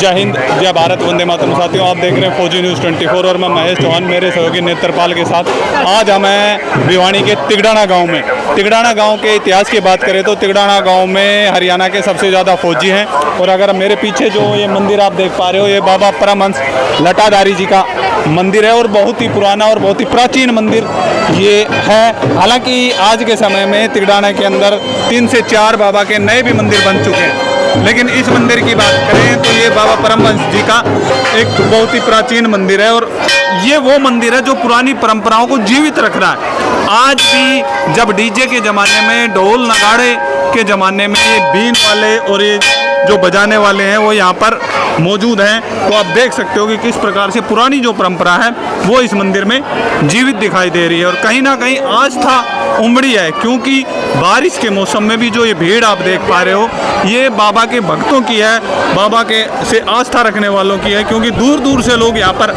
जय हिंद, जय भारत, वंदे मातरम। साथियों, आप देख रहे हैं फौजी न्यूज़ 24 और मैं महेश चौहान मेरे सहयोगी नेत्रपाल के साथ। आज हमें भिवानी के तिगड़ाना गांव में, तिगड़ाना गांव के इतिहास की बात करें तो तिगड़ाना गांव में हरियाणा के सबसे ज़्यादा फौजी हैं। और अगर मेरे पीछे जो ये मंदिर आप देख पा रहे हो, ये बाबा परमहंस लटाधारी जी का मंदिर है और बहुत ही पुराना और बहुत ही प्राचीन मंदिर ये है। हालांकि आज के समय में तिगड़ाना के अंदर 3 से 4 बाबा के नए भी मंदिर बन चुके हैं, लेकिन इस मंदिर की बात करें तो ये बाबा परमहंस जी का एक बहुत ही प्राचीन मंदिर है। और ये वो मंदिर है जो पुरानी परंपराओं को जीवित रख रहा है। आज भी जब डीजे के ज़माने में, ढोल नगाड़े के ज़माने में ये बीन वाले और ये जो बजाने वाले हैं वो यहाँ पर मौजूद हैं, तो आप देख सकते हो कि किस प्रकार से पुरानी जो परंपरा है वो इस मंदिर में जीवित दिखाई दे रही है। और कहीं ना कहीं आस्था उमड़ी है, क्योंकि बारिश के मौसम में भी जो ये भीड़ आप देख पा रहे हो ये बाबा के भक्तों की है, बाबा के से आस्था रखने वालों की है। क्योंकि दूर दूर से लोग यहाँ पर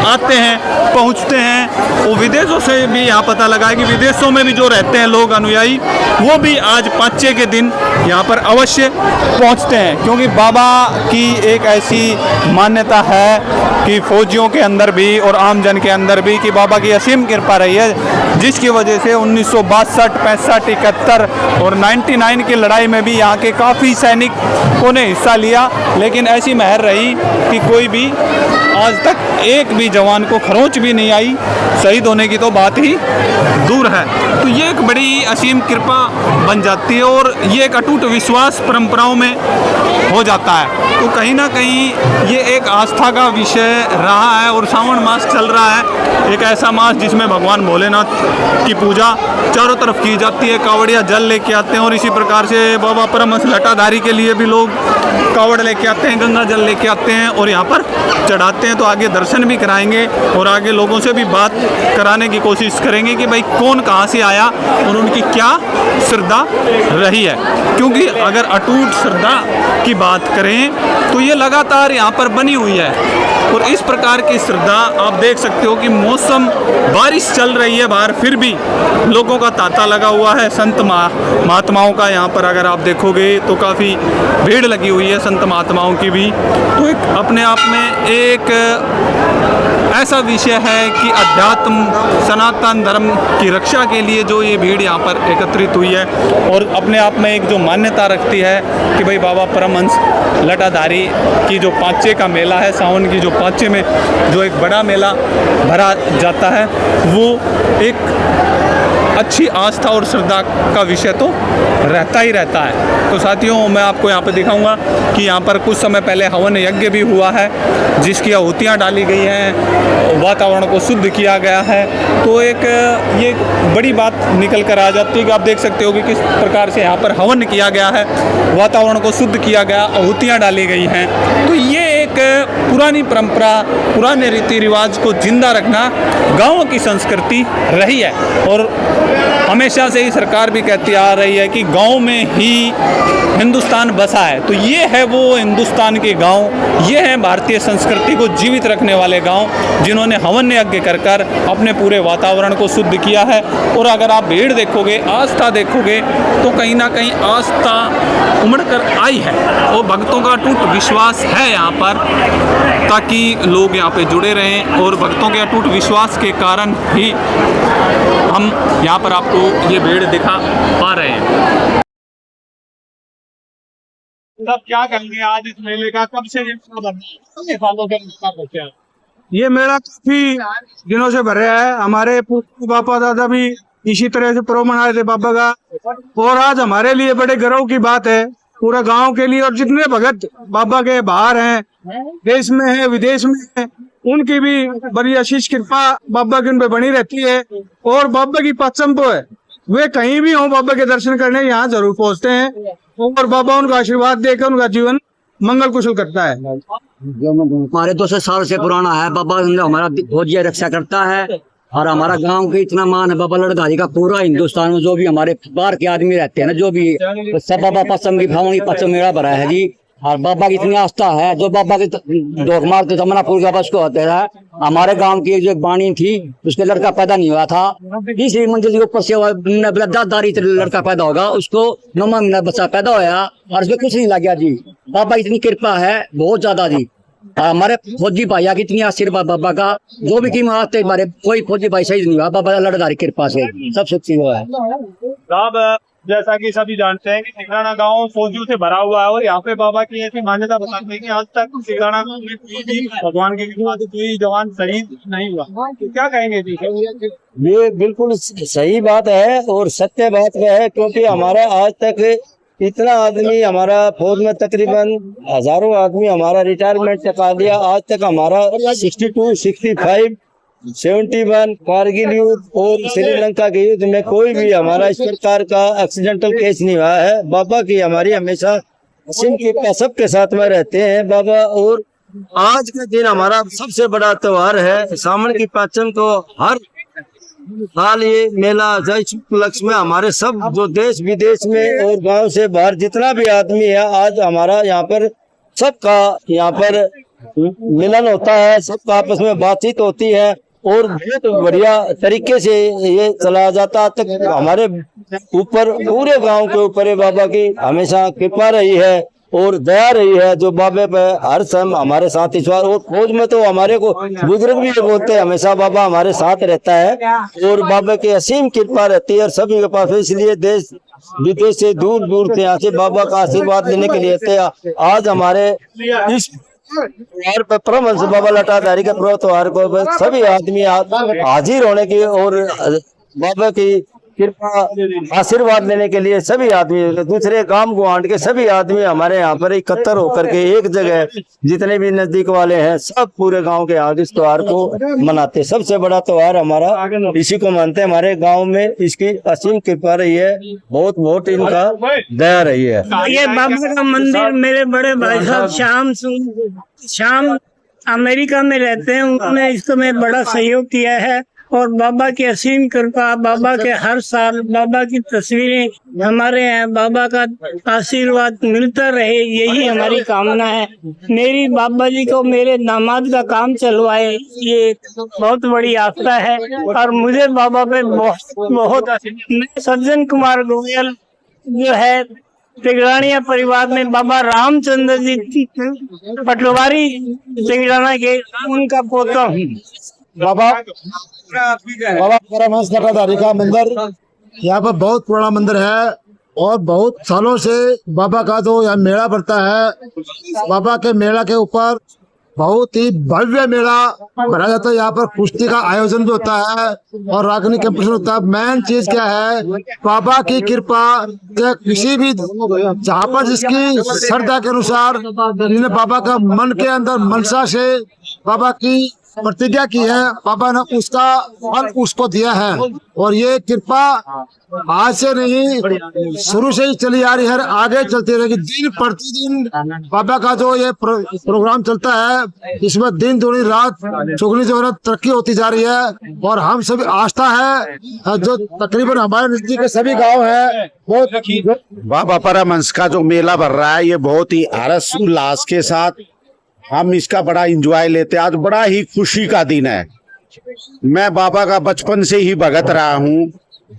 आते हैं, पहुँचते हैं। वो विदेशों से भी यहाँ पता लगा है कि विदेशों में भी जो रहते हैं लोग अनुयायी, वो भी आज पाँचे के दिन यहाँ पर अवश्य पहुँचते हैं। क्योंकि बाबा की एक ऐसी मान्यता है कि फौजियों के अंदर भी और आम जन के अंदर भी कि बाबा की असीम कृपा रही है, जिसकी वजह से 1962, 65, 71 और 99 की लड़ाई में भी यहाँ के काफ़ी सैनिकों ने हिस्सा लिया। लेकिन ऐसी महर रही कि कोई भी आज तक एक भी जवान को खरोंच भी नहीं आई, शहीद होने की तो बात ही दूर है। तो ये एक बड़ी असीम कृपा बन जाती है और ये एक अटूट विश्वास परंपराओं में हो जाता है। तो कहीं ना कहीं ये एक आस्था का विषय रहा है। और सावन मास चल रहा है, एक ऐसा मास जिसमें भगवान भोलेनाथ की पूजा चारों तरफ की जाती है। कावड़िया जल लेके आते हैं और इसी प्रकार से बाबा परमहंस लटाधारी के लिए भी लोग कावड़ लेके आते हैं, गंगा जल लेके आते हैं और यहाँ पर चढ़ाते हैं। तो आगे दर्शन भी कराएंगे और आगे लोगों से भी बात कराने की कोशिश करेंगे कि भाई कौन कहाँ से आया और उनकी क्या श्रद्धा रही है। क्योंकि अगर अटूट श्रद्धा की बात करें तो ये लगातार यहाँ पर बनी हुई है। और इस प्रकार की श्रद्धा आप देख सकते हो कि मौसम बारिश चल रही है बाहर, फिर भी लोगों का तांता लगा हुआ है। संत महात्माओं का यहाँ पर अगर आप देखोगे तो काफ़ी भीड़ लगी हुई है संत महात्माओं की भी। तो एक अपने आप में एक ऐसा विषय है कि अध्यात्म सनातन धर्म की रक्षा के लिए जो ये भीड़ यहाँ पर एकत्रित हुई है और अपने आप में एक जो मान्यता रखती है कि भाई बाबा परमहंस लटाधारी की जो पाँचे का मेला है, सावन की जो पाँचे में जो एक बड़ा मेला भरा जाता है, वो एक अच्छी आस्था और श्रद्धा का विषय तो रहता ही रहता है। तो साथियों, मैं आपको यहाँ पर दिखाऊंगा कि यहाँ पर कुछ समय पहले हवन यज्ञ भी हुआ है, जिसकी आहुतियाँ डाली गई हैं, वातावरण को शुद्ध किया गया है। तो एक ये बड़ी बात निकल कर आ जाती है कि आप देख सकते हो कि किस प्रकार से यहाँ पर हवन किया गया है, वातावरण को शुद्ध किया गया, आहुतियाँ डाली गई हैं। तो ये एक पुरानी परंपरा, पुराने रीति रिवाज को जिंदा रखना गाँव की संस्कृति रही है। और हमेशा से ही सरकार भी कहती आ रही है कि गांव में ही हिंदुस्तान बसा है। तो ये है वो हिंदुस्तान के गांव, ये है भारतीय संस्कृति को जीवित रखने वाले गांव, जिन्होंने हवन यज्ञ कर कर अपने पूरे वातावरण को शुद्ध किया है। और अगर आप भीड़ देखोगे, आस्था देखोगे, तो कहीं ना कहीं आस्था उमड़ कर आई है और भक्तों का अटूट विश्वास है यहाँ पर, ताकि लोग यहाँ पे जुड़े रहें। और भक्तों के अटूट विश्वास के कारण ही हम यहाँ पर आपको ये भीड़ दिखा पा रहे हैं। तब क्या कहेंगे आज इस मेले का, कब से ये मेला काफी दिनों से भर रहा है। हमारे पापा दादा भी इसी तरह से प्रो मना रहे थे बाबा का, और आज हमारे लिए बड़े गर्व की बात है, पूरा गांव के लिए। और जितने भगत बाबा के बाहर हैं, देश में हैं, विदेश में हैं, उनकी भी बड़ी आशीष कृपा बाबा की उन पे बनी रहती है। और बाबा की पचम्पो है, वे कहीं भी हों बाबा के दर्शन करने यहाँ जरूर पहुँचते हैं और बाबा उनका आशीर्वाद देकर उनका जीवन मंगल कुशल करता है। हमारे 200 साल से पुराना है। बाबा हमारा फौजी रक्षा करता है और हमारा गांव के इतना मान है बाबा लटाधारी का। पूरा हिंदुस्तान में जो भी हमारे बाहर के आदमी रहते हैं ना, जो भी सब बाबा पश्चिम की भावनी पश्चिम मेला भरा है जी। और बाबा की इतनी आस्था है, जो बाबा के डोक मारते तमनापुर का बस को होते है। हमारे गांव की जो बाणी थी, उसके लड़का पैदा नहीं हुआ था, तीसरी मंजिल के ऊपर से दादारी लड़का पैदा होगा, उसको 9 महीना बच्चा पैदा होया और उसमें कुछ नहीं लग गया जी। बाबा की इतनी कृपा है, बहुत ज्यादा जी। हमारे फौजी भाइया की इतनी आशीर्वाद बाबा का, जो भी कीमत आते हमारे कोई फौजी भाई शहीद नहीं हुआ, बाबा लड़धारी कृपा से सब सच्ची हुआ है। साहब जैसा कि सभी जानते हैं कि तिगड़ाना गांव फौजियों से भरा हुआ है और यहाँ पे बाबा की ऐसी मान्यता बताते हैं कि आज तक तिगड़ाना गांव में कोई भी भगवान की कृपा से कोई जवान शहीद नहीं हुआ। तो क्या कहेंगे जी? ये बिल्कुल सही बात है और सत्य बात है, क्योंकि हमारा आज तक इतना आदमी हमारा फौज में तकरीबन हजारों आदमी हमारा रिटायरमेंट चुका दिया। आज तक हमारा 62, 65, 71 कारगिल युद्ध और श्रीलंका के युद्ध में कोई भी हमारा इस प्रकार का एक्सीडेंटल केस नहीं हुआ है। बाबा की हमारी हमेशा असीम कृपा सबके साथ में रहते हैं बाबा। और आज के दिन हमारा सबसे बड़ा त्योहार है सावन की पांचम को। हर साल ये मेला इस उपलक्ष्य में हमारे सब जो देश विदेश में और गांव से बाहर जितना भी आदमी है, आज हमारा यहाँ पर सबका यहाँ पर मिलन होता है, सबका आपस में बातचीत होती है और बहुत बढ़िया तरीके से ये चला जाता है। तक हमारे ऊपर पूरे गांव के ऊपर बाबा की हमेशा कृपा रही है और दया रही है, जो बाबे पे हर समय हमारे साथ ईश्वर। और फौज में तो हमारे को बुजुर्ग भी बोलते हैं हमेशा बाबा हमारे साथ रहता है और बाबा की असीम कृपा रहती है और सभी के पास। इसलिए देश विदेश से दूर दूर से यहाँ से बाबा का आशीर्वाद लेने के लिए आते हैं। आज हमारे इस त्योहार पर परमहंस बाबा लटाधारी के त्योहार को सभी आदमी हाजिर होने की और बाबा की कृपा आशीर्वाद लेने के लिए सभी आदमी दूसरे गांव गुआंढ के सभी आदमी हमारे यहाँ पर इकट्ठा होकर के एक जगह जितने भी नजदीक वाले हैं सब पूरे गांव के यहाँ इस त्योहार को मनाते हैं। सबसे बड़ा त्योहार हमारा इसी को मानते हैं। हमारे गांव में इसकी असीम कृपा रही है, बहुत बहुत इनका दया रही है। ये बाबा का मंदिर मेरे बड़े भाई साहब श्याम अमेरिका में रहते हैं, उन्होंने इसको में बड़ा सहयोग किया है और बाबा की असीम कृपा, बाबा के हर साल बाबा की तस्वीरें हमारे यहाँ, बाबा का आशीर्वाद मिलता रहे, यही हमारी कामना है। मेरी बाबा जी को मेरे दामाद का काम चलवाए, ये बहुत बड़ी आस्था है और मुझे बाबा पे बहुत मैं सज्जन कुमार गोयल जो है तिगड़ानिया परिवार में बाबा रामचंद्र जी पटवारी तिगड़ाना के उनका पोता हूँ। बाबा परमहंस लटाधारी का मंदिर यहाँ पर बहुत पुराना मंदिर है और बहुत सालों से बाबा का जो यहाँ मेला पड़ता है। बाबा के मेला के ऊपर बहुत ही भव्य मेला भरा जाता है। यहाँ पर कुश्ती का आयोजन भी होता है और रागनी कंपटीशन होता है। मेन चीज क्या है, बाबा की कृपा के किसी भी जहाँ पर जिसकी श्रद्धा के अनुसार जिन्हें बाबा का मन के अंदर मनसा से बाबा की प्रतिज्ञा की है, बाबा ने उसका फल उसको दिया है। और ये कृपा आज से नहीं शुरू से ही चली आ रही है, आगे चलती रहेगी। दिन प्रतिदिन बाबा का जो ये प्रोग्राम चलता है, इसमें दिन दूनी रात चुगनी जो है तरक्की होती जा रही है। और हम सभी आस्था है जो तकरीबन हमारे नजदीक के सभी गांव है बहुत। बाबा परमहंस का जो मेला भर रहा है, ये बहुत ही हर्ष उल्लास के साथ हम इसका बड़ा एंजॉय लेते हैं। आज बड़ा ही खुशी का दिन है। मैं बाबा का बचपन से ही भगत रहा हूँ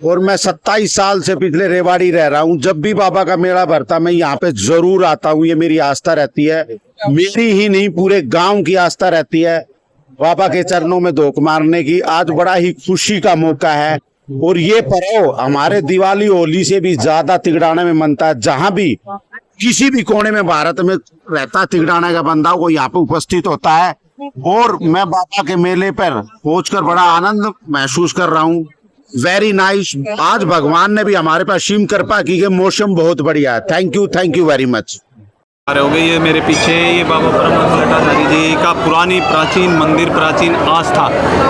और मैं 27 साल से पिछले रेवाड़ी रह रहा हूँ। जब भी बाबा का मेला भरता मैं यहाँ पे जरूर आता हूँ। ये मेरी आस्था रहती है, मेरी ही नहीं पूरे गांव की आस्था रहती है बाबा के चरणों में धोख मारने की। आज बड़ा ही खुशी का मौका है और ये पर्व हमारे दिवाली होली से भी ज्यादा तिगड़ाने में मनता है। जहाँ भी किसी भी कोने में भारत में रहता तिगड़ाना का बंदा वो यहाँ पे उपस्थित होता है और मैं बाबा के मेले पर पहुंचकर बड़ा आनंद महसूस कर रहा हूँ। Very nice. आज भगवान ने भी हमारे पास असीम कृपा की, मौसम बहुत बढ़िया है। Thank you very much. हो गई ये मेरे पीछे ये बाबा परमहंस लटाधारी जी का पुरानी प्राचीन मंदिर, प्राचीन आस्था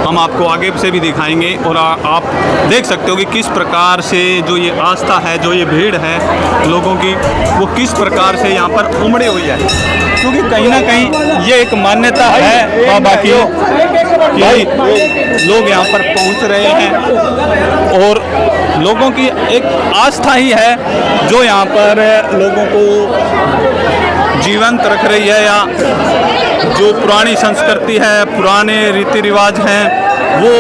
हम आपको आगे से भी दिखाएंगे और आप देख सकते हो कि किस प्रकार से जो ये आस्था है, जो ये भीड़ है लोगों की, वो किस प्रकार से यहाँ पर उमड़ी हुई है। क्योंकि कहीं ना कहीं ये एक मान्यता है बाबा की कि लोग यहाँ पर पहुँच रहे हैं और लोगों की एक आस्था ही है जो यहाँ पर लोगों को जीवंत रख रही है, या जो पुरानी संस्कृति है, पुराने रीति रिवाज हैं, वो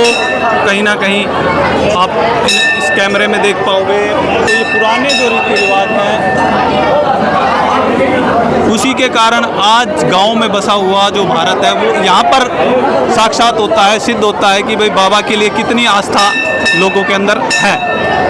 कहीं ना कहीं आप इस कैमरे में देख पाओगे। तो ये पुराने जो रीति रिवाज हैं, उसी के कारण आज गांव में बसा हुआ जो भारत है वो यहाँ पर साक्षात होता है, सिद्ध होता है कि भाई बाबा के लिए कितनी आस्था लोगों के अंदर है।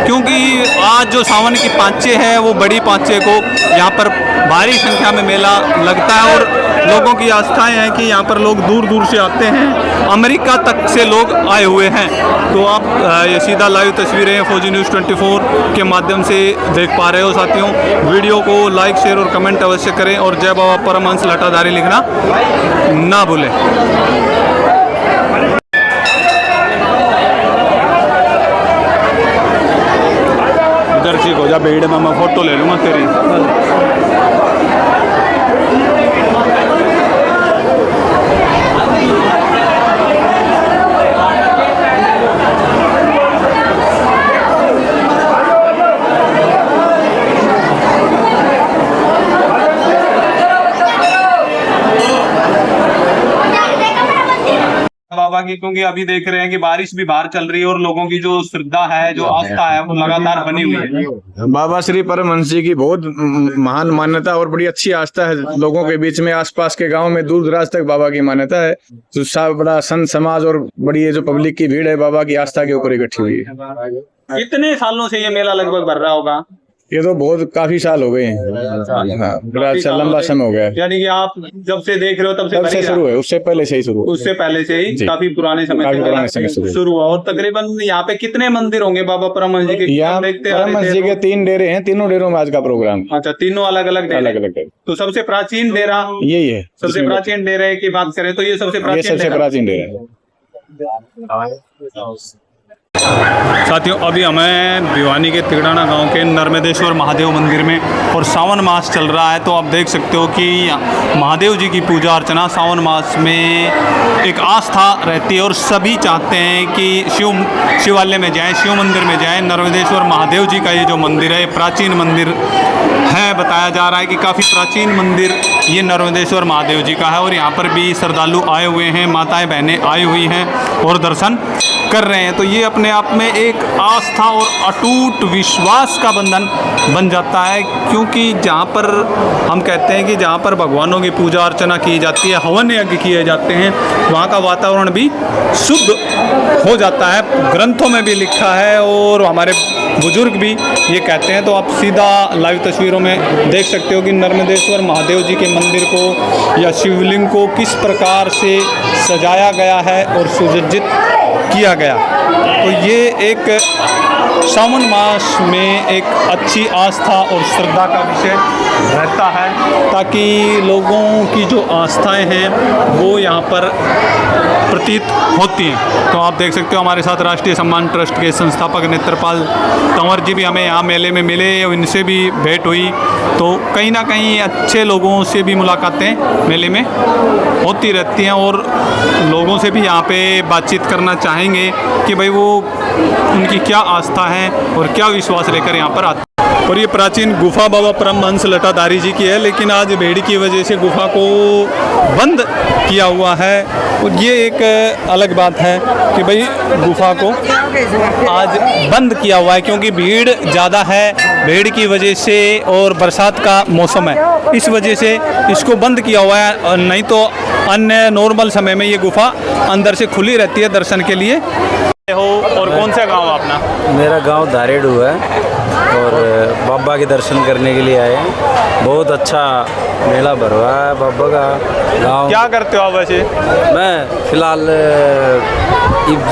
क्योंकि आज जो सावन की पाँचे है वो बड़ी पाँचे को यहाँ पर भारी संख्या में मेला लगता है और लोगों की आस्थाएं हैं कि यहाँ पर लोग दूर दूर से आते हैं, अमेरिका तक से लोग आए हुए हैं। तो आप ये सीधा लाइव तस्वीरें फौजी न्यूज़ 24 के माध्यम से देख पा रहे हो साथियों। वीडियो को लाइक, शेयर और कमेंट अवश्य करें और जय बाबा परमहंस लटाधारी लिखना ना भूलें। दर्शी को जा भीड़ में मैं फोटो ले लूँगा तेरी। बाबा की, क्योंकि अभी देख रहे हैं कि बारिश भी बाहर चल रही है और लोगों की जो श्रद्धा है, जो आस्था है, वो लगातार बनी हुई है। बाबा श्री परमहंस जी की बहुत महान मान्यता और बड़ी अच्छी आस्था है लोगों के बीच में। आसपास के गांव में दूर दराज तक बाबा की मान्यता है। तो सब बड़ा संत समाज और बड़ी ये जो पब्लिक की भीड़ है बाबा की आस्था के ऊपर इकट्ठी हुई है। कितने सालों से ये मेला लगभग भर रहा होगा? ये तो बहुत काफी साल हो गए हैं, हाँ, बड़ा अच्छा लंबा समय हो गया है। यानी कि आप जब से देख रहे हो तब से शुरू है, उससे पहले से ही शुरू, उससे पहले से ही काफी पुराने समय से शुरू हुआ। और तकरीबन यहाँ पे कितने मंदिर होंगे बाबा परमहंस जी के? यहाँ परमहंस जी के 3 डेरे हैं, तीनों डेरों में आज का प्रोग्राम। अच्छा, तीनों अलग अलग अलग। तो सबसे प्राचीन डेरा यही है। सबसे प्राचीन डेरे की बात करें तो ये सबसे प्राचीन डेरा है। साथियों, अभी हमें भिवानी के तिगड़ाना गांव के नर्मदेश्वर महादेव मंदिर में, और सावन मास चल रहा है तो आप देख सकते हो कि महादेव जी की पूजा अर्चना सावन मास में एक आस्था रहती है और सभी चाहते हैं कि शिवालय में जाएं, शिव मंदिर में जाएं। नर्मदेश्वर महादेव जी का ये जो मंदिर है, प्राचीन मंदिर है, बताया जा रहा है कि काफ़ी प्राचीन मंदिर ये नर्मदेश्वर महादेव जी का है। और यहाँ पर भी श्रद्धालु आए हुए हैं, माताएं बहनें आई हुई हैं और दर्शन कर रहे हैं। तो ये अपने आप में एक आस्था और अटूट विश्वास का बंधन बन जाता है, क्योंकि जहाँ पर हम कहते हैं कि जहाँ पर भगवानों की पूजा अर्चना की जाती है, हवन यज्ञ किए जाते हैं, वहाँ का वातावरण भी शुद्ध हो जाता है। ग्रंथों में भी लिखा है और हमारे बुजुर्ग भी ये कहते हैं। तो आप सीधा लाइव तस्वीरों में देख सकते हो कि नर्मदेश्वर महादेव जी के मंदिर को या शिवलिंग को किस प्रकार से सजाया गया है और सुसज्जित किया गया। तो ये एक सावन मास में एक अच्छी आस्था और श्रद्धा का विषय रहता है, ताकि लोगों की जो आस्थाएं हैं वो यहाँ पर प्रतीत होती हैं। तो आप देख सकते हो हमारे साथ राष्ट्रीय सम्मान ट्रस्ट के संस्थापक नेत्रपाल तंवर जी भी हमें यहाँ मेले में मिले, इनसे भी भेंट हुई। तो कहीं ना कहीं अच्छे लोगों से भी मुलाकातें मेले में होती रहती हैं और लोगों से भी यहाँ पे बातचीत करना चाहेंगे कि भाई वो उनकी क्या आस्था है और क्या विश्वास लेकर यहाँ पर आते हैं। और ये प्राचीन गुफा बाबा परमहंस लटाधारी जी की है, लेकिन आज भीड़ की वजह से गुफा को बंद किया हुआ है। और ये एक अलग बात है कि भाई गुफा को आज बंद किया हुआ है क्योंकि भीड़ ज़्यादा है, भीड़ की वजह से और बरसात का मौसम है, इस वजह से इसको बंद किया हुआ है। और नहीं तो अन्य नॉर्मल समय में ये गुफा अंदर से खुली रहती है दर्शन के लिए। हो और कौन सा गांव आपना? मेरा गांव धारेडू है और बाबा के दर्शन करने के लिए आए हैं। बहुत अच्छा मेला भरवा है बाबा का गांव। क्या करते हो आप वैसे? मैं फिलहाल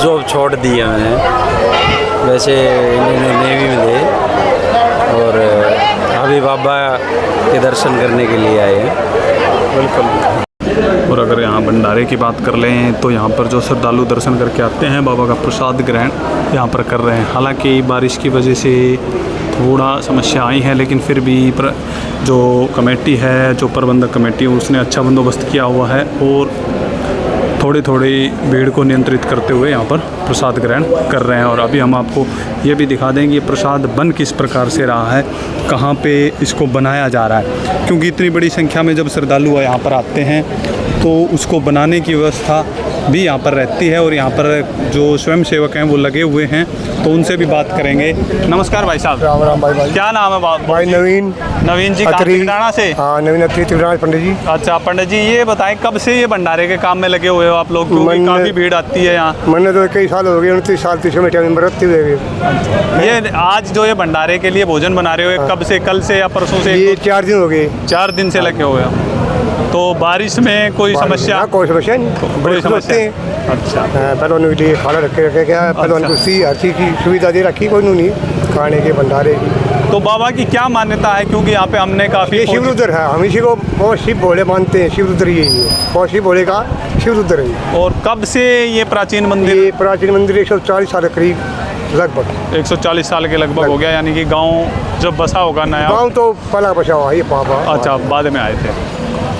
जॉब छोड़ दी है मैंने, वैसे नेवी में थे और अभी बाबा के दर्शन करने के लिए आए हैं। वेलकम। और अगर यहाँ भंडारे की बात कर लें तो यहाँ पर जो श्रद्धालु दर्शन करके आते हैं बाबा का प्रसाद ग्रहण यहाँ पर कर रहे हैं। हालांकि बारिश की वजह से थोड़ा समस्या आई है, लेकिन फिर भी जो कमेटी है, जो प्रबंधक कमेटी है, उसने अच्छा बंदोबस्त किया हुआ है और थोड़ी थोड़ी भीड़ को नियंत्रित करते हुए यहाँ पर प्रसाद ग्रहण कर रहे हैं। और अभी हम आपको ये भी दिखा देंगे ये प्रसाद बन किस प्रकार से रहा है, कहाँ पे इसको बनाया जा रहा है, क्योंकि इतनी बड़ी संख्या में जब श्रद्धालु यहाँ पर आते हैं तो उसको बनाने की व्यवस्था भी यहाँ पर रहती है। और यहाँ पर जो स्वयं सेवक हैं वो लगे हुए हैं, तो उनसे भी बात करेंगे। नमस्कार भाई साहब। राम राम भाई। क्या नाम है भाई नवीन। नवीन जी, कहाँ तिगड़ाना से? हाँ, नवीन अत्री तिगड़ाना पंडित जी। अच्छा पंडित जी, ये बताएं कब से ये भंडारे के काम में लगे हुए हो आप लोग, क्योंकि काफ़ी भीड़ आती है यहाँ? मैंने तो कई साल हो गए, 29 साल तीसरे में बरतते हुए। ये आज जो ये भंडारे के लिए भोजन बना रहे हो, कब से, कल से या परसों से? ये 4 दिन हो गए। 4 दिन से लगे हुए हो। तो बारिश में कोई समस्या? कोई समस्या नहीं, बड़े समझते हैं। अच्छा, पहले उनके लिए खाना रखे क्या, पहले उनको हर चीज़ की सुविधा दे रखी, कोई नहीं खाने के भंडारे की। तो बाबा की क्या मान्यता है, क्योंकि यहाँ पे हमने काफ़ी शिव रुद्र है, हम इसी को बहुत शिव भोले मानते हैं। शिव रुद्र यही है, बहुत शिव भोले का शिव रुद्र है। और कब से ये प्राचीन मंदिर? ये प्राचीन मंदिर 140 साल करीब, लगभग 140 साल के लगभग हो गया, यानी कि गांव जब बसा होगा नया? गाँव तो पहला बसा हुआ है, ये पापा। अच्छा, बाद में आए थे।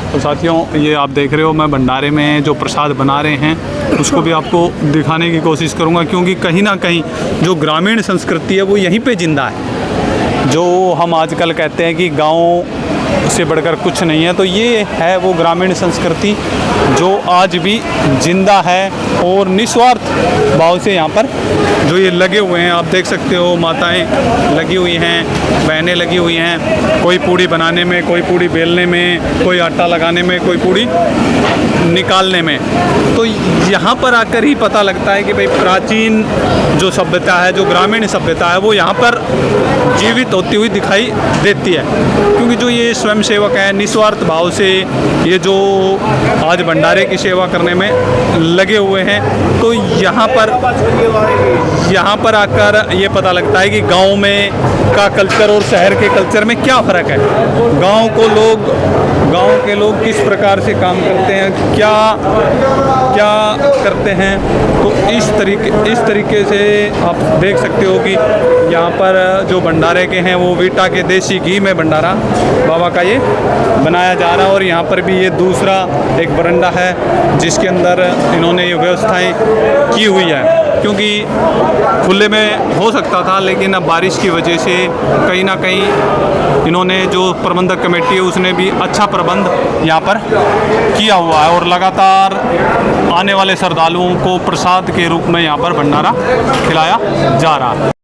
तो साथियों, ये आप देख रहे हो, मैं भंडारे में जो प्रसाद बना रहे हैं उसको भी आपको दिखाने की कोशिश करूँगा, क्योंकि कहीं ना कहीं जो ग्रामीण संस्कृति है वो यहीं पे जिंदा है। जो हम आजकल कहते हैं कि गांव से बढ़कर कुछ नहीं है, तो ये है वो ग्रामीण संस्कृति जो आज भी जिंदा है। और निस्वार्थ भाव से यहाँ पर जो ये लगे हुए हैं, आप देख सकते हो, माताएं लगी हुई हैं, बहनें लगी हुई हैं, कोई पूड़ी बनाने में, कोई पूड़ी बेलने में, कोई आटा लगाने में, कोई पूड़ी निकालने में। तो यहाँ पर आकर ही पता लगता है कि भाई प्राचीन जो सभ्यता है, जो ग्रामीण सभ्यता है, वो यहाँ पर जीवित होती हुई दिखाई देती है। क्योंकि जो ये स्वयं सेवक हैं, निस्वार्थ भाव से ये जो आज भंडारे की सेवा करने में लगे हुए हैं, तो यहाँ पर आकर ये पता लगता है कि गांव में का कल्चर और शहर के कल्चर में क्या फ़र्क है। गांव के लोग किस प्रकार से काम करते हैं, क्या करते हैं। तो इस तरीके से आप देख सकते हो कि यहाँ पर जो भंडारे के हैं वो वीटा के देसी घी में भंडारा बाबा का ये बनाया जा रहा है। और यहाँ पर भी ये दूसरा एक बरंडा है जिसके अंदर इन्होंने ये व्यवस्थाएं की हुई है, क्योंकि खुले में हो सकता था, लेकिन अब बारिश की वजह से कहीं ना कहीं इन्होंने जो प्रबंधक कमेटी है उसने भी अच्छा प्रबंध यहाँ पर किया हुआ है। और लगातार आने वाले श्रद्धालुओं को प्रसाद के रूप में यहाँ पर भंडारा खिलाया जा रहा है।